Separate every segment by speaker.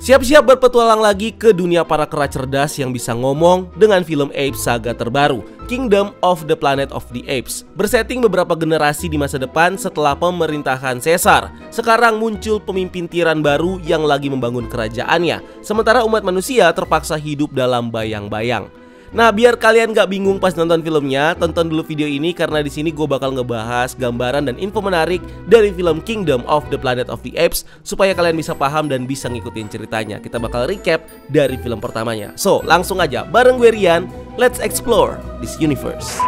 Speaker 1: Siap-siap berpetualang lagi ke dunia para kera cerdas yang bisa ngomong dengan film Apes saga terbaru, Kingdom of the Planet of the Apes. Bersetting beberapa generasi di masa depan setelah pemerintahan Caesar. Sekarang muncul pemimpin tiran baru yang lagi membangun kerajaannya, sementara umat manusia terpaksa hidup dalam bayang-bayang. Nah, biar kalian gak bingung pas nonton filmnya, tonton dulu video ini karena di sini gue bakal ngebahas gambaran dan info menarik dari film Kingdom of the Planet of the Apes supaya kalian bisa paham dan bisa ngikutin ceritanya. Kita bakal recap dari film pertamanya. So, langsung aja bareng gue Rian, let's explore this universe.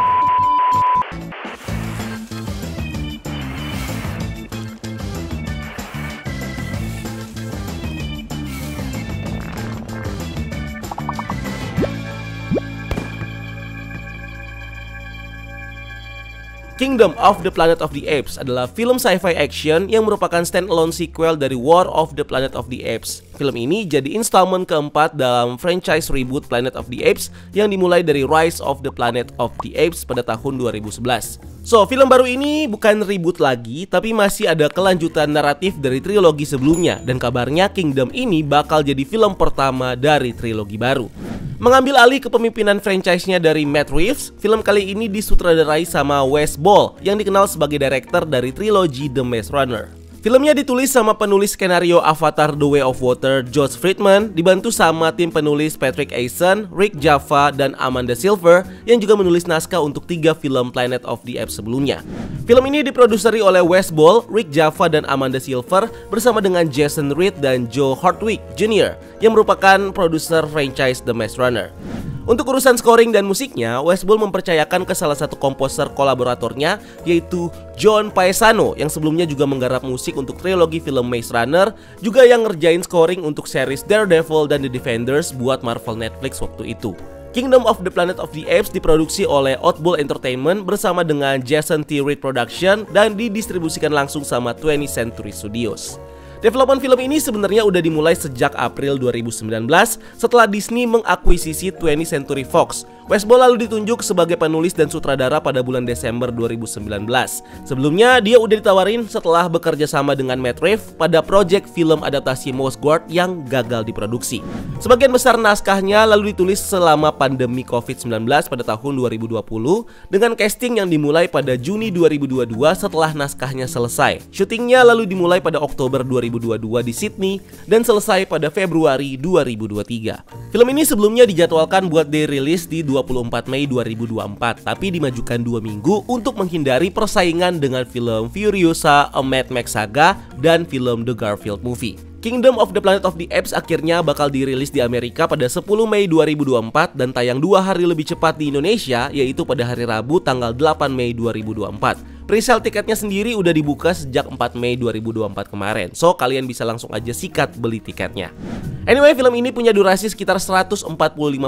Speaker 1: Kingdom of the Planet of the Apes adalah film sci-fi action yang merupakan stand-alone sequel dari War of the Planet of the Apes. Film ini jadi installment keempat dalam franchise reboot Planet of the Apes yang dimulai dari Rise of the Planet of the Apes pada tahun 2011. So, film baru ini bukan reboot lagi, tapi masih ada kelanjutan naratif dari trilogi sebelumnya. Dan kabarnya Kingdom ini bakal jadi film pertama dari trilogi baru. Mengambil alih kepemimpinan franchise-nya dari Matt Reeves, film kali ini disutradarai sama Wes Ball yang dikenal sebagai director dari trilogi The Maze Runner. Filmnya ditulis sama penulis skenario Avatar The Way of Water, Josh Friedman, dibantu sama tim penulis Patrick Eason, Rick Jaffa, dan Amanda Silver yang juga menulis naskah untuk 3 film Planet of the Apes sebelumnya. Film ini diproduseri oleh Wes Ball, Rick Jaffa, dan Amanda Silver bersama dengan Jason Reed dan Joe Hardwick Jr. yang merupakan produser franchise The Maze Runner. Untuk urusan scoring dan musiknya, Wes Ball mempercayakan ke salah satu komposer kolaboratornya, yaitu John Paesano yang sebelumnya juga menggarap musik untuk trilogi film Maze Runner, juga yang ngerjain scoring untuk series Daredevil dan The Defenders buat Marvel Netflix waktu itu. Kingdom of the Planet of the Apes diproduksi oleh Oddball Entertainment bersama dengan Jason T. Reed Production dan didistribusikan langsung sama 20th Century Studios. Development film ini sebenarnya udah dimulai sejak April 2019 setelah Disney mengakuisisi 20th Century Fox. Wes Ball lalu ditunjuk sebagai penulis dan sutradara pada bulan Desember 2019. Sebelumnya dia udah ditawarin setelah bekerja sama dengan Matt Reeves pada proyek film adaptasi Mouse Guard yang gagal diproduksi. Sebagian besar naskahnya lalu ditulis selama pandemi COVID-19 pada tahun 2020 dengan casting yang dimulai pada Juni 2022 setelah naskahnya selesai. Syutingnya lalu dimulai pada Oktober 2022 di Sydney dan selesai pada Februari 2023. Film ini sebelumnya dijadwalkan buat dirilis di 24 Mei 2024, tapi dimajukan 2 minggu untuk menghindari persaingan dengan film Furiosa, A Mad Max Saga, dan film The Garfield Movie. Kingdom of the Planet of the Apes akhirnya bakal dirilis di Amerika pada 10 Mei 2024 dan tayang 2 hari lebih cepat di Indonesia, yaitu pada hari Rabu tanggal 8 Mei 2024. Presale tiketnya sendiri udah dibuka sejak 4 Mei 2024 kemarin, so kalian bisa langsung aja sikat beli tiketnya. Anyway, film ini punya durasi sekitar 145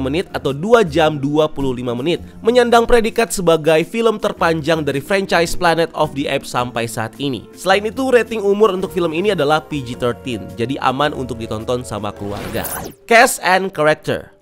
Speaker 1: menit atau 2 jam 25 menit, menyandang predikat sebagai film terpanjang dari franchise Planet of the Apes sampai saat ini. Selain itu, rating umur untuk film ini adalah PG-13, jadi aman untuk ditonton sama keluarga. Cast and Character.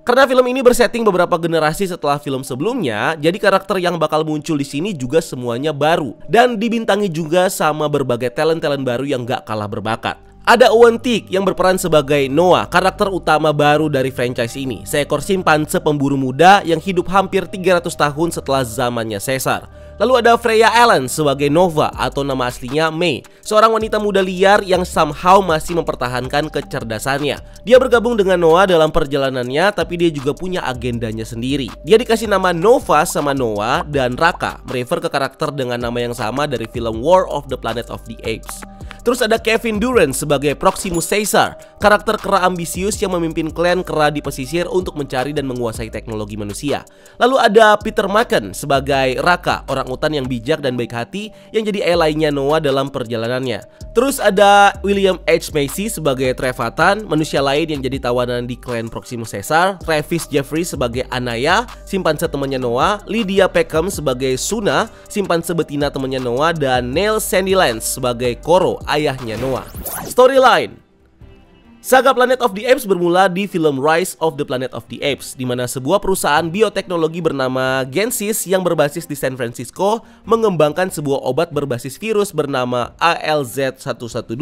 Speaker 1: Karena film ini bersetting beberapa generasi setelah film sebelumnya, jadi karakter yang bakal muncul di sini juga semuanya baru dan dibintangi juga sama berbagai talent-talent baru yang gak kalah berbakat. Ada Owen Teague yang berperan sebagai Noah, karakter utama baru dari franchise ini, seekor simpanse pemburu muda yang hidup hampir 300 tahun setelah zamannya Caesar. Lalu ada Freya Allan sebagai Nova atau nama aslinya May, seorang wanita muda liar yang somehow masih mempertahankan kecerdasannya. Dia bergabung dengan Noah dalam perjalanannya, tapi dia juga punya agendanya sendiri. Dia dikasih nama Nova sama Noah, dan Raka merefer ke karakter dengan nama yang sama dari film War of the Planet of the Apes. Terus ada Kevin Durant sebagai Proximus Caesar, karakter kera ambisius yang memimpin klan kera di pesisir untuk mencari dan menguasai teknologi manusia. Lalu ada Peter Machen sebagai Raka, orang utan yang bijak dan baik hati yang jadi ally-nya Noah dalam perjalanannya. Terus ada William H. Macy sebagai Trevatan, manusia lain yang jadi tawanan di klan Proximus Caesar. Travis Jeffrey sebagai Anaya, simpanse temannya Noah. Lydia Peckham sebagai Suna, simpanse betina temannya Noah. Dan Neil Sandilands sebagai Koro, ayahnya Noah. Storyline. Saga Planet of the Apes bermula di film Rise of the Planet of the Apes, di mana sebuah perusahaan bioteknologi bernama Gensys yang berbasis di San Francisco mengembangkan sebuah obat berbasis virus bernama ALZ-112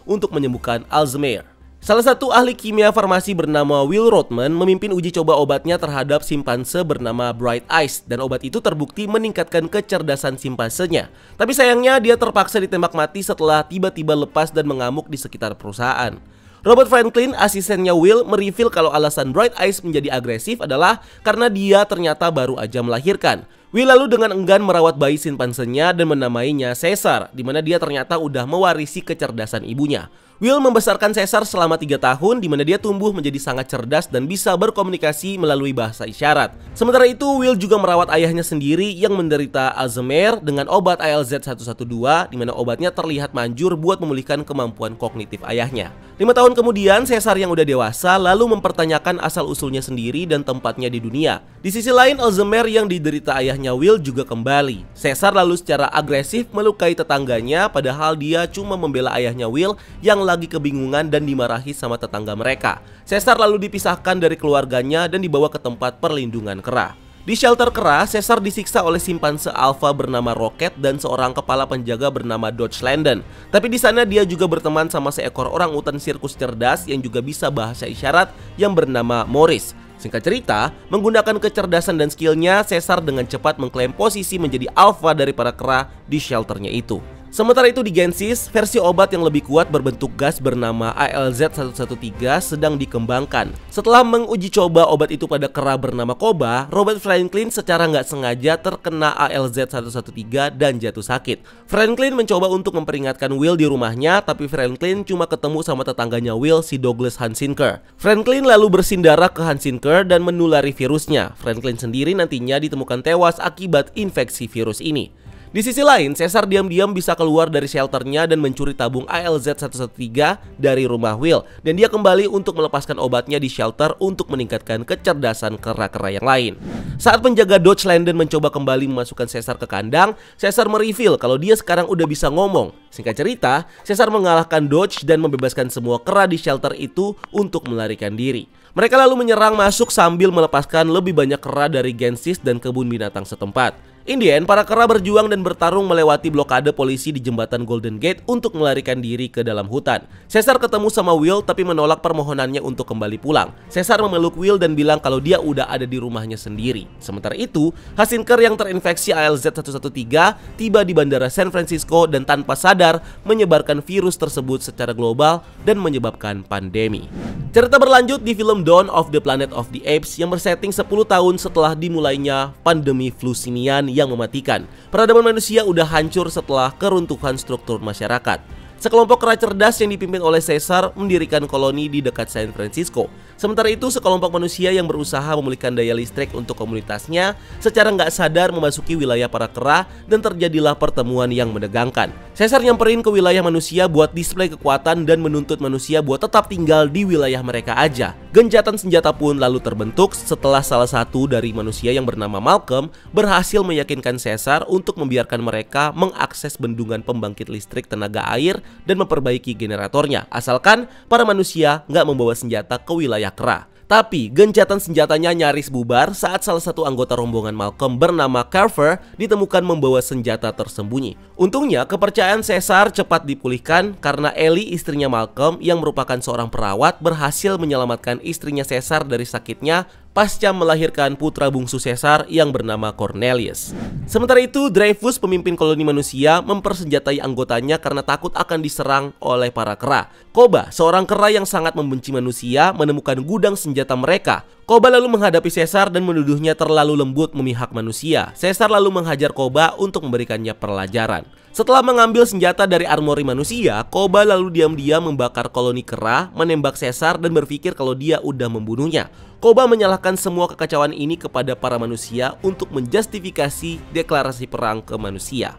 Speaker 1: untuk menyembuhkan Alzheimer. Salah satu ahli kimia farmasi bernama Will Rothman memimpin uji coba obatnya terhadap simpanse bernama Bright Eyes, dan obat itu terbukti meningkatkan kecerdasan simpansenya. Tapi sayangnya dia terpaksa ditembak mati setelah tiba-tiba lepas dan mengamuk di sekitar perusahaan. Robert Franklin, asistennya Will, mereveal kalau alasan Bright Eyes menjadi agresif adalah karena dia ternyata baru aja melahirkan. Will lalu dengan enggan merawat bayi simpansenya dan menamainya Caesar, di mana dia ternyata udah mewarisi kecerdasan ibunya. Will membesarkan Caesar selama 3 tahun, di mana dia tumbuh menjadi sangat cerdas dan bisa berkomunikasi melalui bahasa isyarat. Sementara itu, Will juga merawat ayahnya sendiri yang menderita Alzheimer dengan obat ALZ-112, di mana obatnya terlihat manjur buat memulihkan kemampuan kognitif ayahnya. 5 tahun kemudian, Caesar yang udah dewasa lalu mempertanyakan asal-usulnya sendiri dan tempatnya di dunia. Di sisi lain, Alzheimer yang diderita ayahnya Will juga kembali. Caesar lalu secara agresif melukai tetangganya, padahal dia cuma membela ayahnya Will yang lagi kebingungan dan dimarahi sama tetangga mereka. Caesar lalu dipisahkan dari keluarganya dan dibawa ke tempat perlindungan kera. Di shelter kera, Caesar disiksa oleh simpanse alfa bernama Rocket dan seorang kepala penjaga bernama Dodge Landon. Tapi di sana dia juga berteman sama seekor orang utan sirkus cerdas yang juga bisa bahasa isyarat yang bernama Morris. Singkat cerita, menggunakan kecerdasan dan skillnya, Caesar dengan cepat mengklaim posisi menjadi alfa dari para kera di shelternya itu. Sementara itu di Genesis, versi obat yang lebih kuat berbentuk gas bernama ALZ-113 sedang dikembangkan. Setelah menguji coba obat itu pada kera bernama Koba, Robert Franklin secara nggak sengaja terkena ALZ-113 dan jatuh sakit. Franklin mencoba untuk memperingatkan Will di rumahnya, tapi Franklin cuma ketemu sama tetangganya Will, si Douglas Hansinker. Franklin lalu bersin darah ke Hansinker dan menulari virusnya. Franklin sendiri nantinya ditemukan tewas akibat infeksi virus ini. Di sisi lain, Caesar diam-diam bisa keluar dari shelternya dan mencuri tabung ALZ-113 dari rumah Will, dan dia kembali untuk melepaskan obatnya di shelter untuk meningkatkan kecerdasan kera-kera yang lain. Saat penjaga Dodge Landon mencoba kembali memasukkan Caesar ke kandang, Caesar mereveal kalau dia sekarang udah bisa ngomong. Singkat cerita, Caesar mengalahkan Dodge dan membebaskan semua kera di shelter itu untuk melarikan diri. Mereka lalu menyerang masuk sambil melepaskan lebih banyak kera dari Genesis dan kebun binatang setempat. In the end, para kera berjuang dan bertarung melewati blokade polisi di jembatan Golden Gate untuk melarikan diri ke dalam hutan. Caesar ketemu sama Will tapi menolak permohonannya untuk kembali pulang. Caesar memeluk Will dan bilang kalau dia udah ada di rumahnya sendiri. Sementara itu, Hansinker yang terinfeksi ALZ-113 tiba di bandara San Francisco dan tanpa sadar menyebarkan virus tersebut secara global dan menyebabkan pandemi. Cerita berlanjut di film Dawn of the Planet of the Apes yang bersetting 10 tahun setelah dimulainya pandemi flu simian yang mematikan. Peradaban manusia udah hancur setelah keruntuhan struktur masyarakat. Sekelompok kera cerdas yang dipimpin oleh Caesar mendirikan koloni di dekat San Francisco. Sementara itu, sekelompok manusia yang berusaha memulihkan daya listrik untuk komunitasnya secara nggak sadar memasuki wilayah para kera dan terjadilah pertemuan yang menegangkan. Caesar nyamperin ke wilayah manusia buat display kekuatan dan menuntut manusia buat tetap tinggal di wilayah mereka aja. Gencatan senjata pun lalu terbentuk setelah salah satu dari manusia yang bernama Malcolm berhasil meyakinkan Caesar untuk membiarkan mereka mengakses bendungan pembangkit listrik tenaga air dan memperbaiki generatornya, asalkan para manusia nggak membawa senjata ke wilayah kera. Tapi gencatan senjatanya nyaris bubar saat salah satu anggota rombongan Malcolm bernama Carver ditemukan membawa senjata tersembunyi. Untungnya kepercayaan Caesar cepat dipulihkan karena Ellie, istrinya Malcolm yang merupakan seorang perawat, berhasil menyelamatkan istrinya Caesar dari sakitnya pasca melahirkan putra bungsu Caesar yang bernama Cornelius. Sementara itu, Dreyfus, pemimpin koloni manusia, mempersenjatai anggotanya karena takut akan diserang oleh para kera. Koba, seorang kera yang sangat membenci manusia, menemukan gudang senjata mereka. Koba lalu menghadapi Caesar dan menuduhnya terlalu lembut memihak manusia. Caesar lalu menghajar Koba untuk memberikannya pelajaran. Setelah mengambil senjata dari armori manusia, Koba lalu diam-diam membakar koloni kera, menembak Caesar dan berpikir kalau dia udah membunuhnya. Koba menyalahkan semua kekacauan ini kepada para manusia untuk menjustifikasi deklarasi perang ke manusia.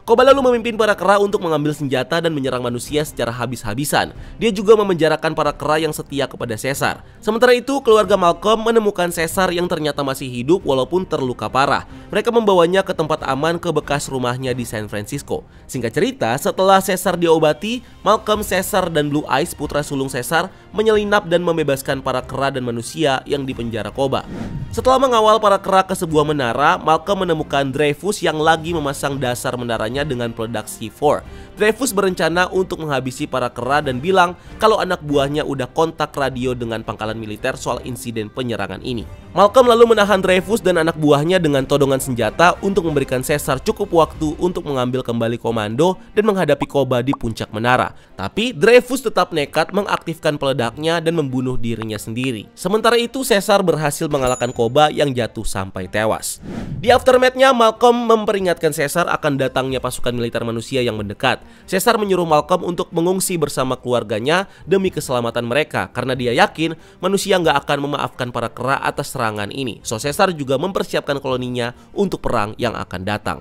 Speaker 1: Koba lalu memimpin para kera untuk mengambil senjata dan menyerang manusia secara habis-habisan. Dia juga memenjarakan para kera yang setia kepada Caesar. Sementara itu, keluarga Malcolm menemukan Caesar yang ternyata masih hidup walaupun terluka parah. Mereka membawanya ke tempat aman ke bekas rumahnya di San Francisco. Singkat cerita, setelah Caesar diobati, Malcolm, Caesar, dan Blue Eyes, putra sulung Caesar, menyelinap dan membebaskan para kera dan manusia yang dipenjara Koba. Setelah mengawal para kera ke sebuah menara, Malcolm menemukan Dreyfus yang lagi memasang dasar menara senjatanya dengan peledak C4. Dreyfus berencana untuk menghabisi para kera dan bilang kalau anak buahnya udah kontak radio dengan pangkalan militer soal insiden penyerangan ini. Malcolm lalu menahan Dreyfus dan anak buahnya dengan todongan senjata untuk memberikan Caesar cukup waktu untuk mengambil kembali komando dan menghadapi Koba di puncak menara. Tapi Dreyfus tetap nekat mengaktifkan peledaknya dan membunuh dirinya sendiri. Sementara itu Caesar berhasil mengalahkan Koba yang jatuh sampai tewas. Di aftermath-nya, Malcolm memperingatkan Caesar akan datangnya pasukan militer manusia yang mendekat. Caesar menyuruh Malcolm untuk mengungsi bersama keluarganya demi keselamatan mereka karena dia yakin manusia nggak akan memaafkan para kera atas serangan ini. So Caesar juga mempersiapkan koloninya untuk perang yang akan datang.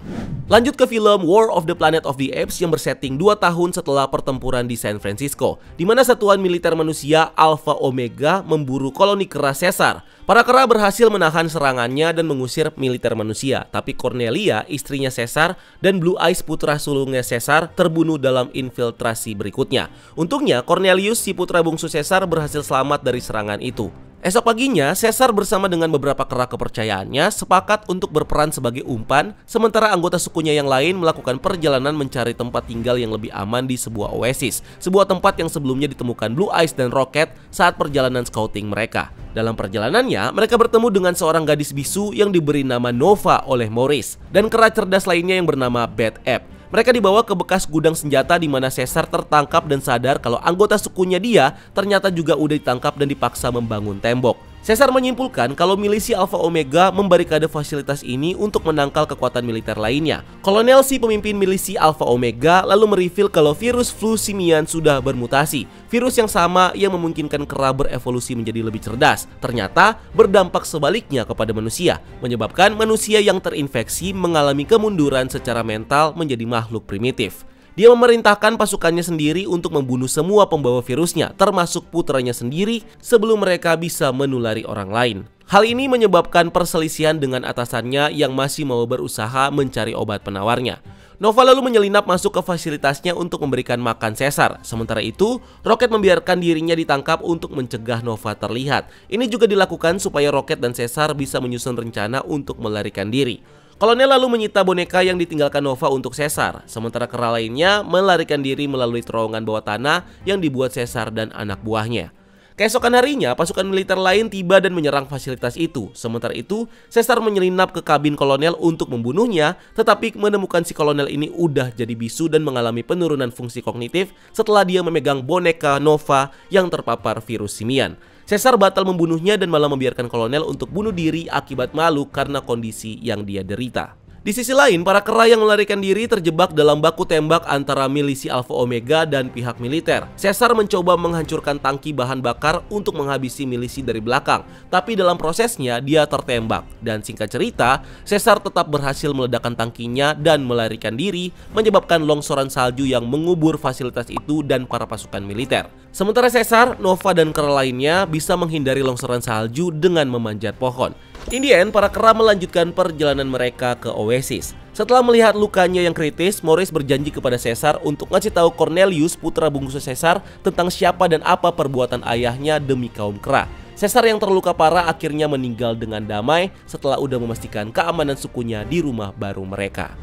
Speaker 1: Lanjut ke film War of the Planet of the Apes yang bersetting 2 tahun setelah pertempuran di San Francisco, di mana satuan militer manusia Alpha Omega memburu koloni kera Caesar. Para kera berhasil menahan serangannya dan mengusir militer manusia, tapi Cornelia, istrinya Caesar, dan Blue Eyes, putra sulungnya Caesar, terbunuh dalam infiltrasi berikutnya. Untungnya, Cornelius, si putra bungsu Caesar, berhasil selamat dari serangan itu. Esok paginya, Caesar bersama dengan beberapa kera kepercayaannya sepakat untuk berperan sebagai umpan, sementara anggota sukunya yang lain melakukan perjalanan mencari tempat tinggal yang lebih aman di sebuah oasis, sebuah tempat yang sebelumnya ditemukan Blue Eyes dan Rocket saat perjalanan scouting mereka. Dalam perjalanannya, mereka bertemu dengan seorang gadis bisu yang diberi nama Nova oleh Maurice, dan kera cerdas lainnya yang bernama Bad Ape. Mereka dibawa ke bekas gudang senjata di mana Caesar tertangkap dan sadar kalau anggota sukunya dia ternyata juga udah ditangkap dan dipaksa membangun tembok. Caesar menyimpulkan kalau milisi Alpha Omega membarikade fasilitas ini untuk menangkal kekuatan militer lainnya. Kolonel si pemimpin milisi Alpha Omega lalu mereveal kalau virus flu simian sudah bermutasi. Virus yang sama yang memungkinkan kera berevolusi menjadi lebih cerdas, ternyata berdampak sebaliknya kepada manusia, menyebabkan manusia yang terinfeksi mengalami kemunduran secara mental menjadi makhluk primitif. Dia memerintahkan pasukannya sendiri untuk membunuh semua pembawa virusnya, termasuk putranya sendiri, sebelum mereka bisa menulari orang lain. Hal ini menyebabkan perselisihan dengan atasannya yang masih mau berusaha mencari obat penawarnya. Nova lalu menyelinap masuk ke fasilitasnya untuk memberikan makan Caesar. Sementara itu, Rocket membiarkan dirinya ditangkap untuk mencegah Nova terlihat. Ini juga dilakukan supaya Rocket dan Caesar bisa menyusun rencana untuk melarikan diri. Kolonel lalu menyita boneka yang ditinggalkan Nova untuk Caesar, sementara kera lainnya melarikan diri melalui terowongan bawah tanah yang dibuat Caesar dan anak buahnya. Keesokan harinya, pasukan militer lain tiba dan menyerang fasilitas itu. Sementara itu, Caesar menyelinap ke kabin kolonel untuk membunuhnya, tetapi menemukan si kolonel ini udah jadi bisu dan mengalami penurunan fungsi kognitif setelah dia memegang boneka Nova yang terpapar virus simian. Caesar batal membunuhnya dan malah membiarkan kolonel untuk bunuh diri akibat malu karena kondisi yang dia derita. Di sisi lain, para kera yang melarikan diri terjebak dalam baku tembak antara milisi Alpha Omega dan pihak militer. Caesar mencoba menghancurkan tangki bahan bakar untuk menghabisi milisi dari belakang, tapi dalam prosesnya dia tertembak. Dan singkat cerita, Caesar tetap berhasil meledakkan tangkinya dan melarikan diri, menyebabkan longsoran salju yang mengubur fasilitas itu dan para pasukan militer. Sementara Caesar, Nova, dan kera lainnya bisa menghindari longsoran salju dengan memanjat pohon. In the end, para kera melanjutkan perjalanan mereka ke oasis. Setelah melihat lukanya yang kritis, Maurice berjanji kepada Caesar untuk ngasih tahu Cornelius, putra bungsu Caesar, tentang siapa dan apa perbuatan ayahnya demi kaum kera. Caesar yang terluka parah akhirnya meninggal dengan damai setelah udah memastikan keamanan sukunya di rumah baru mereka.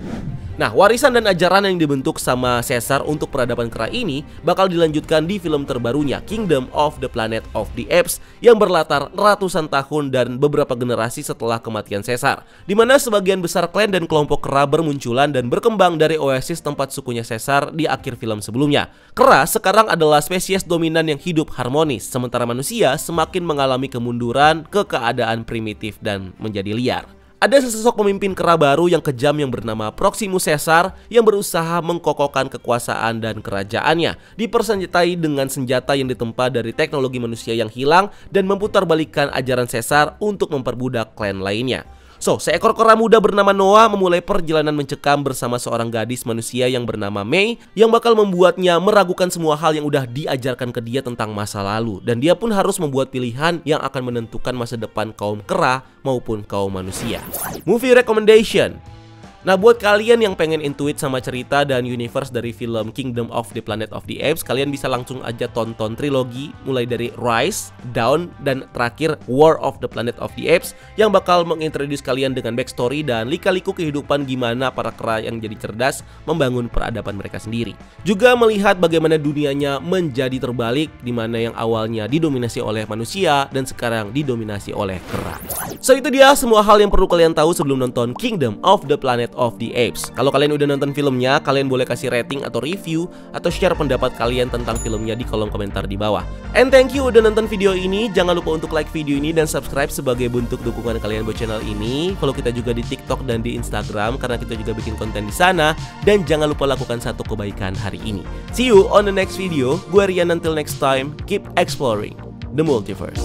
Speaker 1: Nah, warisan dan ajaran yang dibentuk sama Caesar untuk peradaban kera ini bakal dilanjutkan di film terbarunya Kingdom of the Planet of the Apes yang berlatar ratusan tahun dan beberapa generasi setelah kematian Caesar, di mana sebagian besar klan dan kelompok kera bermunculan dan berkembang dari oasis tempat sukunya Caesar di akhir film sebelumnya. Kera sekarang adalah spesies dominan yang hidup harmonis, sementara manusia semakin mengalami kemunduran ke keadaan primitif dan menjadi liar. Ada sesosok pemimpin kera baru yang kejam yang bernama Proximus Caesar yang berusaha mengkokohkan kekuasaan dan kerajaannya, dipersenjatai dengan senjata yang ditempa dari teknologi manusia yang hilang dan memutarbalikkan ajaran Caesar untuk memperbudak klan lainnya. So, seekor kera muda bernama Noah memulai perjalanan mencekam bersama seorang gadis manusia yang bernama May yang bakal membuatnya meragukan semua hal yang udah diajarkan ke dia tentang masa lalu, dan dia pun harus membuat pilihan yang akan menentukan masa depan kaum kera maupun kaum manusia. Movie recommendation. Nah, buat kalian yang pengen intuit sama cerita dan universe dari film Kingdom of the Planet of the Apes, kalian bisa langsung aja tonton trilogi mulai dari Rise, Dawn, dan terakhir War of the Planet of the Apes yang bakal mengintroduce kalian dengan backstory dan lika-liku kehidupan gimana para kera yang jadi cerdas membangun peradaban mereka sendiri. Juga melihat bagaimana dunianya menjadi terbalik, dimana yang awalnya didominasi oleh manusia dan sekarang didominasi oleh kera. So, itu dia semua hal yang perlu kalian tahu sebelum nonton Kingdom of the Planet of the Apes. Kalau kalian udah nonton filmnya, kalian boleh kasih rating atau review atau share pendapat kalian tentang filmnya di kolom komentar di bawah. And thank you udah nonton video ini. Jangan lupa untuk like video ini dan subscribe sebagai bentuk dukungan kalian buat channel ini. Follow kita juga di TikTok dan di Instagram karena kita juga bikin konten di sana. Dan jangan lupa lakukan satu kebaikan hari ini. See you on the next video. Gue Rian, until next time, keep exploring the multiverse.